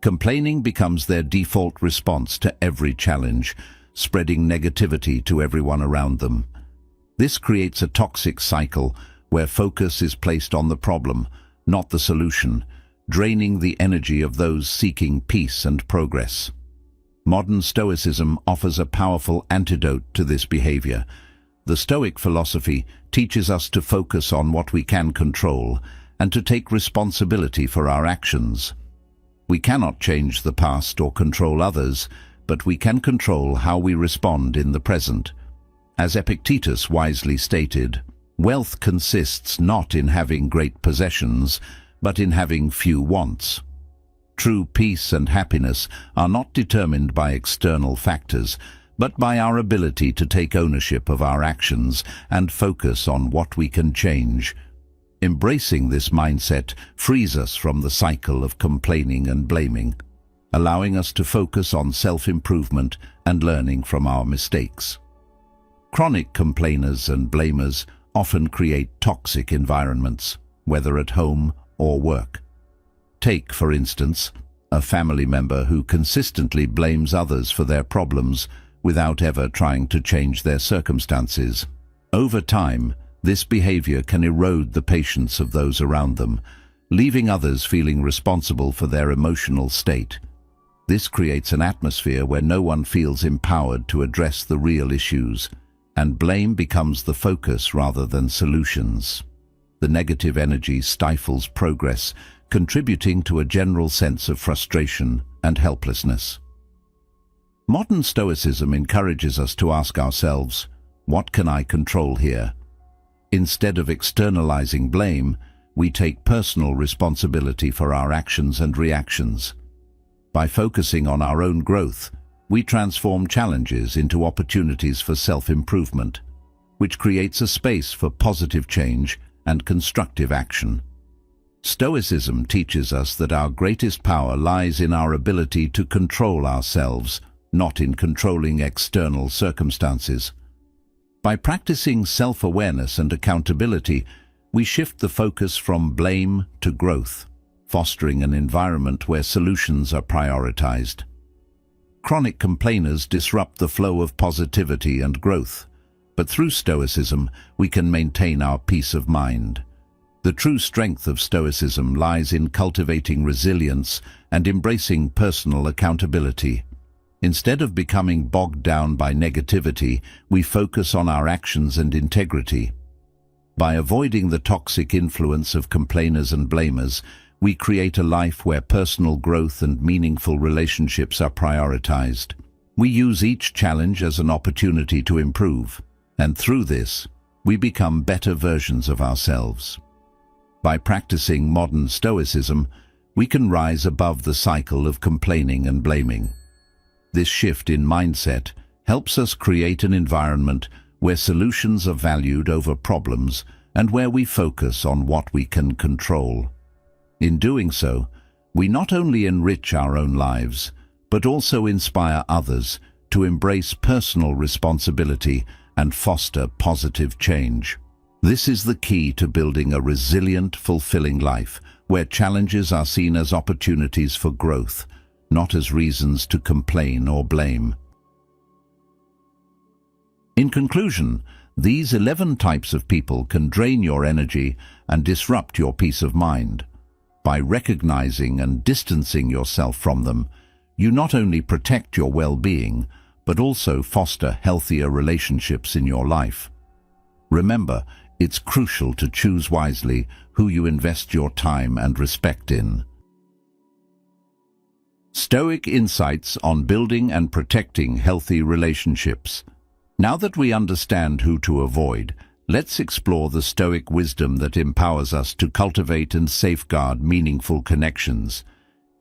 Complaining becomes their default response to every challenge, spreading negativity to everyone around them. This creates a toxic cycle where focus is placed on the problem, not the solution, draining the energy of those seeking peace and progress. Modern Stoicism offers a powerful antidote to this behavior. The Stoic philosophy teaches us to focus on what we can control and to take responsibility for our actions. We cannot change the past or control others, but we can control how we respond in the present. As Epictetus wisely stated, wealth consists not in having great possessions, but in having few wants. True peace and happiness are not determined by external factors, but by our ability to take ownership of our actions and focus on what we can change. Embracing this mindset frees us from the cycle of complaining and blaming, allowing us to focus on self-improvement and learning from our mistakes. Chronic complainers and blamers often create toxic environments, whether at home or work. Take, for instance, a family member who consistently blames others for their problems without ever trying to change their circumstances. Over time, this behavior can erode the patience of those around them, leaving others feeling responsible for their emotional state. This creates an atmosphere where no one feels empowered to address the real issues, and blame becomes the focus rather than solutions. The negative energy stifles progress, contributing to a general sense of frustration and helplessness. Modern Stoicism encourages us to ask ourselves, what can I control here? Instead of externalizing blame, we take personal responsibility for our actions and reactions. By focusing on our own growth, we transform challenges into opportunities for self-improvement, which creates a space for positive change and constructive action. Stoicism teaches us that our greatest power lies in our ability to control ourselves, not in controlling external circumstances. By practicing self-awareness and accountability, we shift the focus from blame to growth, fostering an environment where solutions are prioritized. Chronic complainers disrupt the flow of positivity and growth, but through Stoicism, we can maintain our peace of mind. The true strength of Stoicism lies in cultivating resilience and embracing personal accountability. Instead of becoming bogged down by negativity, we focus on our actions and integrity. By avoiding the toxic influence of complainers and blamers, we create a life where personal growth and meaningful relationships are prioritized. We use each challenge as an opportunity to improve, and through this, we become better versions of ourselves. By practicing modern Stoicism, we can rise above the cycle of complaining and blaming. This shift in mindset helps us create an environment where solutions are valued over problems and where we focus on what we can control. In doing so, we not only enrich our own lives, but also inspire others to embrace personal responsibility and foster positive change. This is the key to building a resilient, fulfilling life, where challenges are seen as opportunities for growth, not as reasons to complain or blame. In conclusion, these 11 types of people can drain your energy and disrupt your peace of mind. By recognizing and distancing yourself from them, you not only protect your well-being, but also foster healthier relationships in your life. Remember, it's crucial to choose wisely who you invest your time and respect in. Stoic insights on building and protecting healthy relationships. Now that we understand who to avoid, let's explore the Stoic wisdom that empowers us to cultivate and safeguard meaningful connections.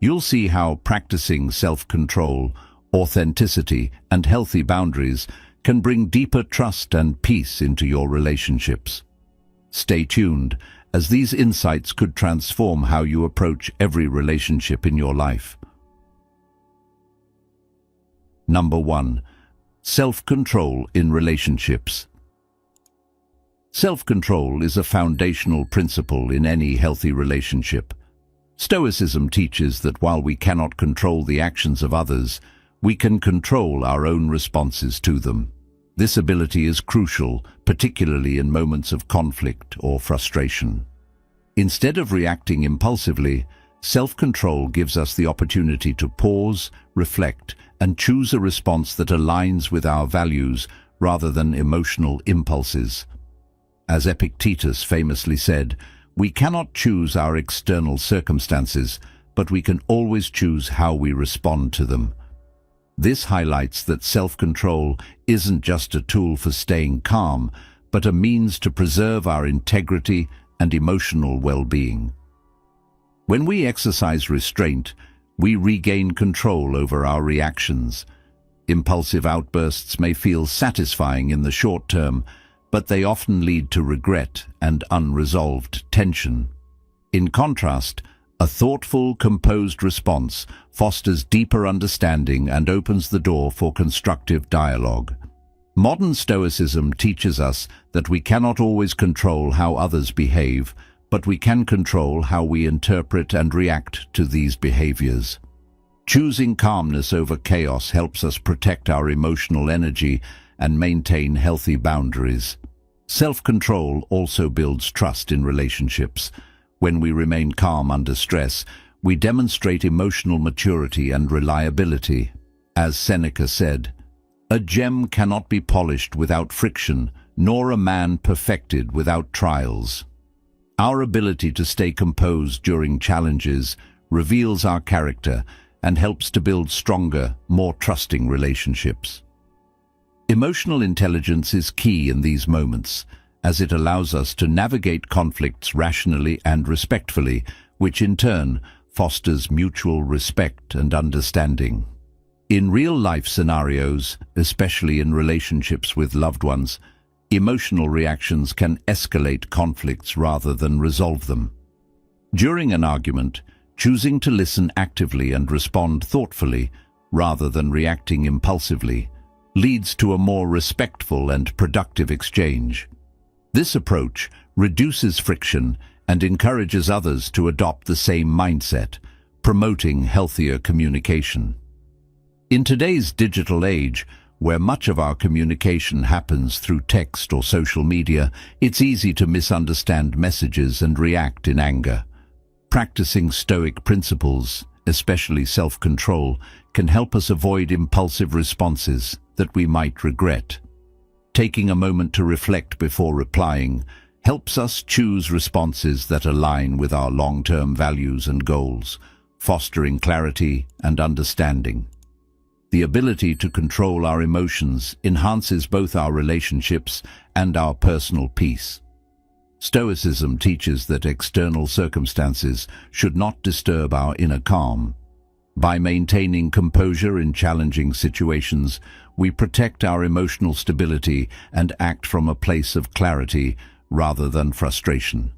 You'll see how practicing self-control, authenticity, and healthy boundaries can bring deeper trust and peace into your relationships. Stay tuned, as these insights could transform how you approach every relationship in your life. Number 1. Self-control in relationships. Self-control is a foundational principle in any healthy relationship. Stoicism teaches that while we cannot control the actions of others, we can control our own responses to them. This ability is crucial, particularly in moments of conflict or frustration. Instead of reacting impulsively, self-control gives us the opportunity to pause, reflect, and choose a response that aligns with our values rather than emotional impulses. As Epictetus famously said, we cannot choose our external circumstances, but we can always choose how we respond to them. This highlights that self-control isn't just a tool for staying calm, but a means to preserve our integrity and emotional well-being. When we exercise restraint, we regain control over our reactions. Impulsive outbursts may feel satisfying in the short term, but they often lead to regret and unresolved tension. In contrast, a thoughtful, composed response fosters deeper understanding and opens the door for constructive dialogue. Modern Stoicism teaches us that we cannot always control how others behave, but we can control how we interpret and react to these behaviors. Choosing calmness over chaos helps us protect our emotional energy and maintain healthy boundaries. Self-control also builds trust in relationships. When we remain calm under stress, we demonstrate emotional maturity and reliability. As Seneca said, "A gem cannot be polished without friction, nor a man perfected without trials." Our ability to stay composed during challenges reveals our character and helps to build stronger, more trusting relationships. Emotional intelligence is key in these moments, as it allows us to navigate conflicts rationally and respectfully, which in turn fosters mutual respect and understanding. In real-life scenarios, especially in relationships with loved ones, emotional reactions can escalate conflicts rather than resolve them. During an argument, choosing to listen actively and respond thoughtfully, rather than reacting impulsively, leads to a more respectful and productive exchange. This approach reduces friction and encourages others to adopt the same mindset, promoting healthier communication. In today's digital age, where much of our communication happens through text or social media, it's easy to misunderstand messages and react in anger. Practicing Stoic principles, especially self-control, can help us avoid impulsive responses that we might regret. Taking a moment to reflect before replying helps us choose responses that align with our long-term values and goals, fostering clarity and understanding. The ability to control our emotions enhances both our relationships and our personal peace. Stoicism teaches that external circumstances should not disturb our inner calm. By maintaining composure in challenging situations, we protect our emotional stability and act from a place of clarity rather than frustration.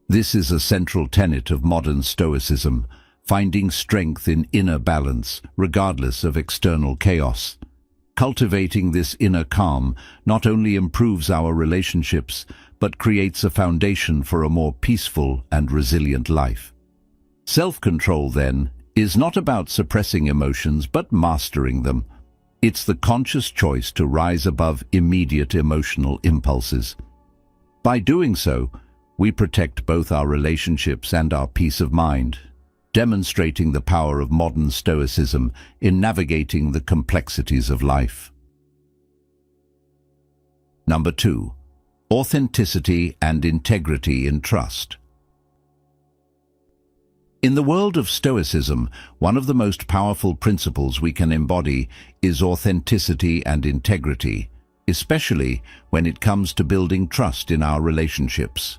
This is a central tenet of modern Stoicism, finding strength in inner balance, regardless of external chaos. Cultivating this inner calm not only improves our relationships, but creates a foundation for a more peaceful and resilient life. Self-control, then, is not about suppressing emotions, but mastering them. It's the conscious choice to rise above immediate emotional impulses. By doing so, we protect both our relationships and our peace of mind, demonstrating the power of modern Stoicism in navigating the complexities of life. Number 2. Authenticity and integrity in trust. In the world of Stoicism, one of the most powerful principles we can embody is authenticity and integrity, especially when it comes to building trust in our relationships.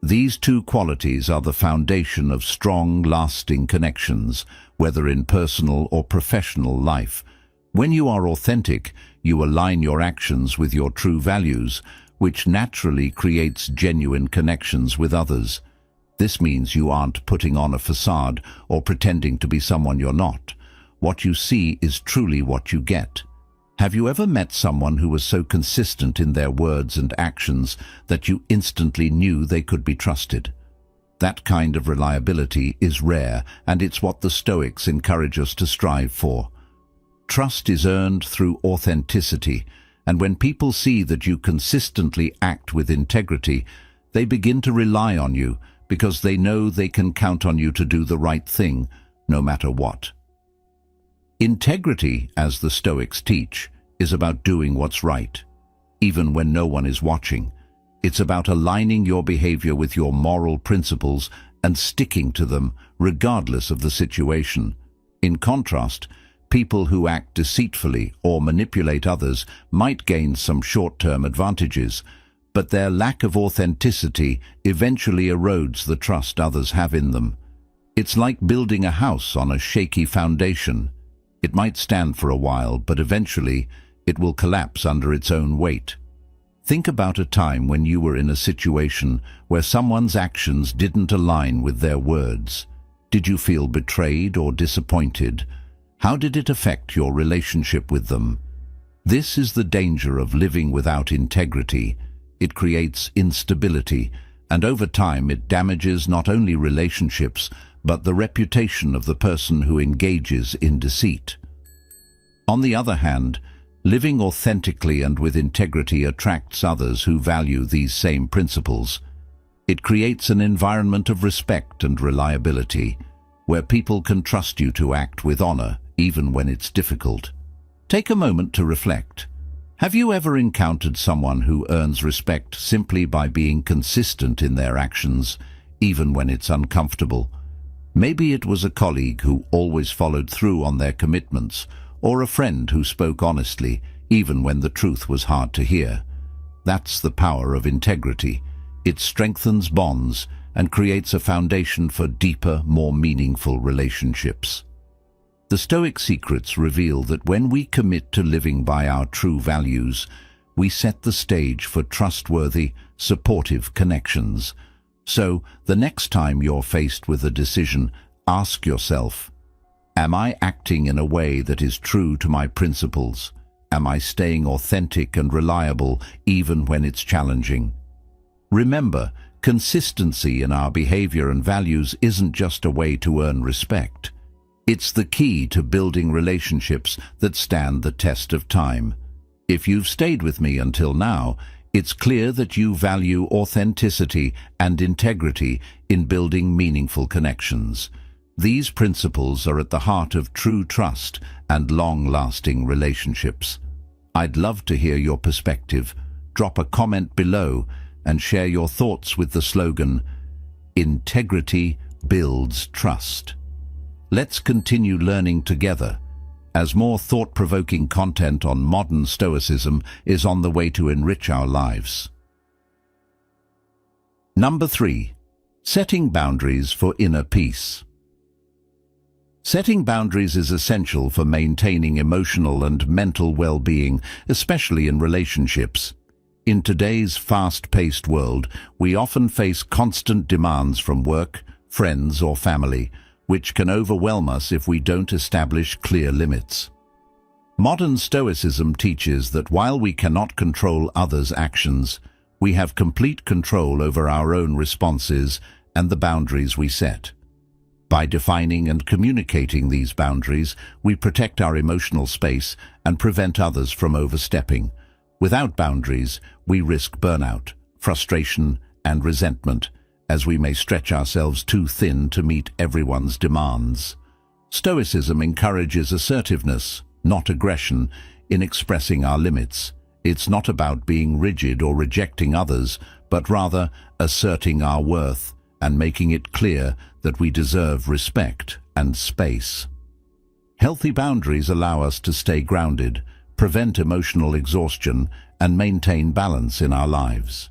These two qualities are the foundation of strong, lasting connections, whether in personal or professional life. When you are authentic, you align your actions with your true values, which naturally creates genuine connections with others. This means you aren't putting on a facade or pretending to be someone you're not. What you see is truly what you get. Have you ever met someone who was so consistent in their words and actions that you instantly knew they could be trusted? That kind of reliability is rare, and it's what the Stoics encourage us to strive for. Trust is earned through authenticity, and when people see that you consistently act with integrity, they begin to rely on you because they know they can count on you to do the right thing, no matter what. Integrity, as the Stoics teach, is about doing what's right, even when no one is watching. It's about aligning your behavior with your moral principles and sticking to them, regardless of the situation. In contrast, people who act deceitfully or manipulate others might gain some short-term advantages, but their lack of authenticity eventually erodes the trust others have in them. It's like building a house on a shaky foundation. It might stand for a while, but eventually it will collapse under its own weight. Think about a time when you were in a situation where someone's actions didn't align with their words. Did you feel betrayed or disappointed? How did it affect your relationship with them? This is the danger of living without integrity. It creates instability, and over time it damages not only relationships, but the reputation of the person who engages in deceit. On the other hand, living authentically and with integrity attracts others who value these same principles. It creates an environment of respect and reliability, where people can trust you to act with honor, even when it's difficult. Take a moment to reflect. Have you ever encountered someone who earns respect simply by being consistent in their actions, even when it's uncomfortable? Maybe it was a colleague who always followed through on their commitments, or a friend who spoke honestly, even when the truth was hard to hear. That's the power of integrity. It strengthens bonds and creates a foundation for deeper, more meaningful relationships. The Stoic secrets reveal that when we commit to living by our true values, we set the stage for trustworthy, supportive connections. So, the next time you're faced with a decision, ask yourself, am I acting in a way that is true to my principles? Am I staying authentic and reliable even when it's challenging? Remember, consistency in our behavior and values isn't just a way to earn respect. It's the key to building relationships that stand the test of time. If you've stayed with me until now, it's clear that you value authenticity and integrity in building meaningful connections. These principles are at the heart of true trust and long-lasting relationships. I'd love to hear your perspective. Drop a comment below and share your thoughts with the slogan, "Integrity builds trust." Let's continue learning together, as more thought-provoking content on modern Stoicism is on the way to enrich our lives. Number 3. Setting boundaries for inner peace. Setting boundaries is essential for maintaining emotional and mental well-being, especially in relationships. In today's fast-paced world, we often face constant demands from work, friends, or family, which can overwhelm us if we don't establish clear limits. Modern Stoicism teaches that while we cannot control others' actions, we have complete control over our own responses and the boundaries we set. By defining and communicating these boundaries, we protect our emotional space and prevent others from overstepping. Without boundaries, we risk burnout, frustration, and resentment, as we may stretch ourselves too thin to meet everyone's demands. Stoicism encourages assertiveness, not aggression, in expressing our limits. It's not about being rigid or rejecting others, but rather asserting our worth and making it clear that we deserve respect and space. Healthy boundaries allow us to stay grounded, prevent emotional exhaustion, and maintain balance in our lives.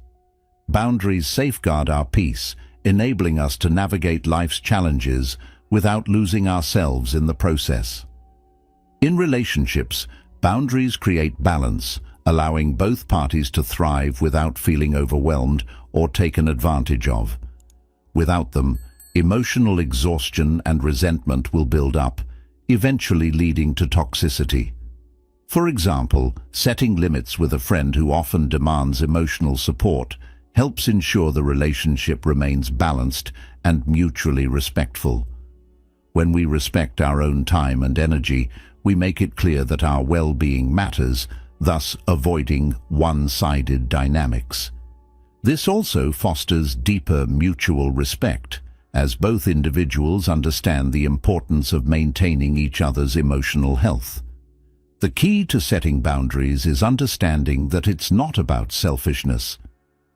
Boundaries safeguard our peace, enabling us to navigate life's challenges without losing ourselves in the process. In relationships, boundaries create balance, allowing both parties to thrive without feeling overwhelmed or taken advantage of. Without them, emotional exhaustion and resentment will build up, eventually leading to toxicity. For example, setting limits with a friend who often demands emotional support helps ensure the relationship remains balanced and mutually respectful. When we respect our own time and energy, we make it clear that our well-being matters, thus avoiding one-sided dynamics. This also fosters deeper mutual respect, as both individuals understand the importance of maintaining each other's emotional health. The key to setting boundaries is understanding that it's not about selfishness.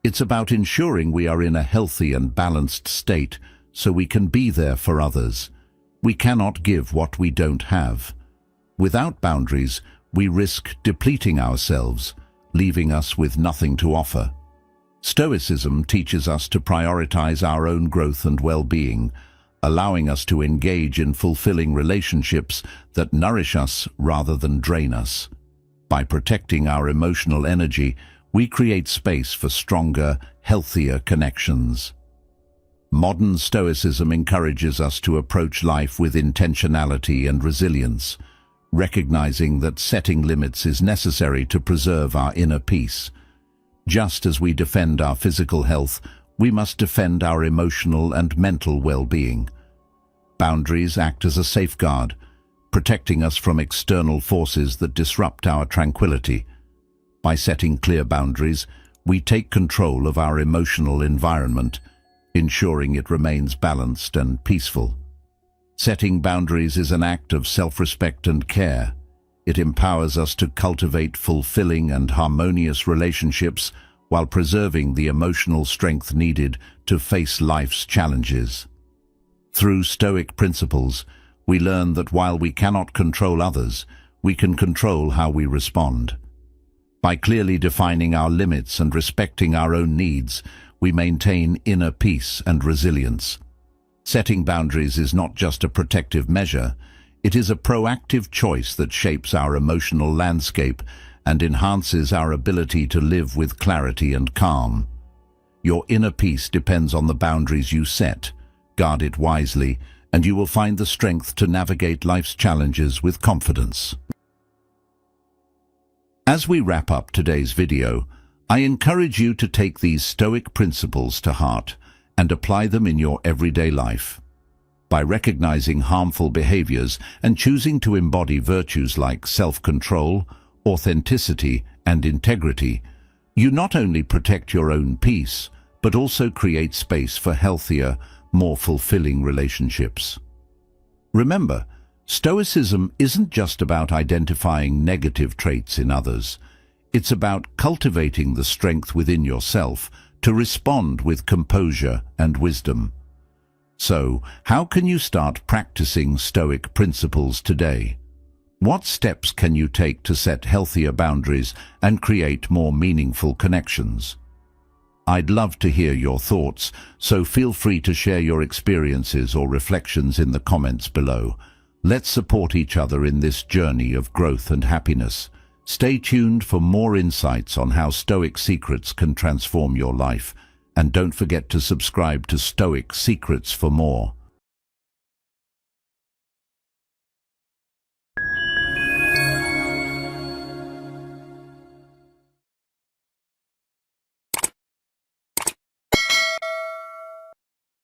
It's about ensuring we are in a healthy and balanced state so we can be there for others. We cannot give what we don't have. Without boundaries, we risk depleting ourselves, leaving us with nothing to offer. Stoicism teaches us to prioritize our own growth and well-being, allowing us to engage in fulfilling relationships that nourish us rather than drain us. By protecting our emotional energy, we create space for stronger, healthier connections. Modern Stoicism encourages us to approach life with intentionality and resilience, recognizing that setting limits is necessary to preserve our inner peace. Just as we defend our physical health, we must defend our emotional and mental well-being. Boundaries act as a safeguard, protecting us from external forces that disrupt our tranquility. By setting clear boundaries, we take control of our emotional environment, ensuring it remains balanced and peaceful. Setting boundaries is an act of self-respect and care. It empowers us to cultivate fulfilling and harmonious relationships while preserving the emotional strength needed to face life's challenges. Through Stoic principles, we learn that while we cannot control others, we can control how we respond. By clearly defining our limits and respecting our own needs, we maintain inner peace and resilience. Setting boundaries is not just a protective measure, it is a proactive choice that shapes our emotional landscape and enhances our ability to live with clarity and calm. Your inner peace depends on the boundaries you set. Guard it wisely, and you will find the strength to navigate life's challenges with confidence. As we wrap up today's video, I encourage you to take these Stoic principles to heart and apply them in your everyday life. By recognizing harmful behaviors and choosing to embody virtues like self-control, authenticity, and integrity, you not only protect your own peace, but also create space for healthier, more fulfilling relationships. Remember, Stoicism isn't just about identifying negative traits in others. It's about cultivating the strength within yourself to respond with composure and wisdom. So, how can you start practicing Stoic principles today? What steps can you take to set healthier boundaries and create more meaningful connections? I'd love to hear your thoughts, so feel free to share your experiences or reflections in the comments below. Let's support each other in this journey of growth and happiness. Stay tuned for more insights on how Stoic secrets can transform your life, and don't forget to subscribe to Stoic Secrets for more.